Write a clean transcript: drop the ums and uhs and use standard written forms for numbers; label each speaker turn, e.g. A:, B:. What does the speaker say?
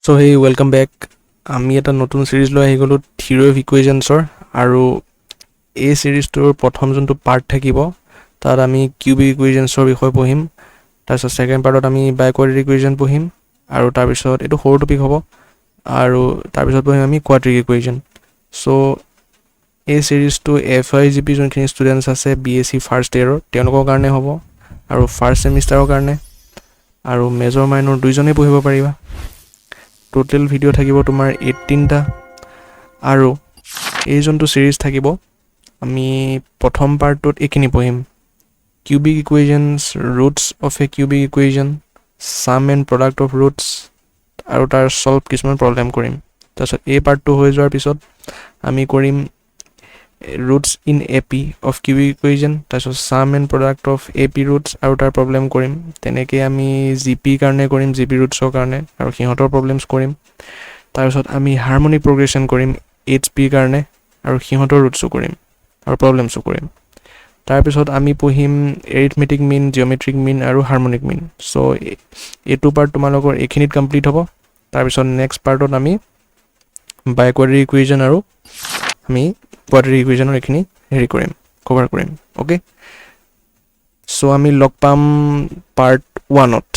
A: So hey, welcome back. আমি এটা নতুন সিৰিজ লৈ আহি গ'লো থিয়ৰী অফ ইকুৱেশ্যনছৰ আৰু এই সিৰিজটোৰ প্ৰথম যোনটো পাৰ্ট থাকিব তাত আমি কিউবিক ইকুৱেশ্যনছৰ বিষয়ে পঢ়িম তাৰপিছত ছেকেণ্ড পাৰ্টত আমি বাইকুৱাড্ৰেটিক ইকুৱেশ্যন পঢ়িম আৰু তাৰপিছত এইটো সৰু টপিক হ'ব আৰু তাৰপিছত পঢ়িম আমি কোৱাড্ৰেটিক ইকুৱেশ্যন চ' এই সিৰিজটো FIGP যোনখিনি ষ্টুডেণ্টছ আছে BSc ফাৰ্ষ্ট ইয়েৰৰ তেওঁলোকৰ কাৰণে হ'ব আৰু ফাৰ্ষ্ট ছেমিষ্টাৰৰ কাৰণে আৰু মেজৰ মাইনৰ দুইজনেই পঢ়িব পাৰিবা টোটেল ভিডিঅ' থাকিব তোমাৰ 18টা আৰু এই যোনটো সিৰিজ থাকিব আমি প্ৰথম পাৰ্টটোত এইখিনি পঢ়িম cubic equations roots of a cubic equation sum and product of roots আৰু তাৰ সলভ কিছুমান প্ৰব্লেম কৰিম তাৰপিছত এই পাৰ্টটো হৈ যোৱাৰ পিছত আমি কৰিম roots in AP of cubic equation তাৰপিছত sum and product of AP roots আৰু তাৰ প্ৰব্লেম কৰিম তেনেকৈ আমি GP কাৰণে কৰিম GP ৰুটছৰ কাৰণে আৰু সিহঁতৰ প্ৰব্লেমছ কৰিম তাৰপিছত আমি হাৰমনিক প্ৰগ্ৰেশ্যন কৰিম HP কাৰণে আৰু সিহঁতৰ ৰুটছো কৰিম আৰু প্ৰব্লেমছো কৰিম তাৰপিছত আমি পঢ়িম এৰিথমেটিক মিন জিঅ'মেট্ৰিক মিন আৰু হাৰমনিক মিন চ' এইটো পাৰ্ট তোমালোকৰ এইখিনিত কমপ্লিট হ'ব তাৰপিছত নেক্সট পাৰ্টত আমি বাইকুৱাড্ৰেটিক ইকুৱেশ্যন আৰু আমি কোৱাড্ৰেটিক ইকুৱেশ্যনৰ এইখিনি কভাৰ কৰিম অ'কে চ' আমি লগ পাম পাৰ্ট 1ত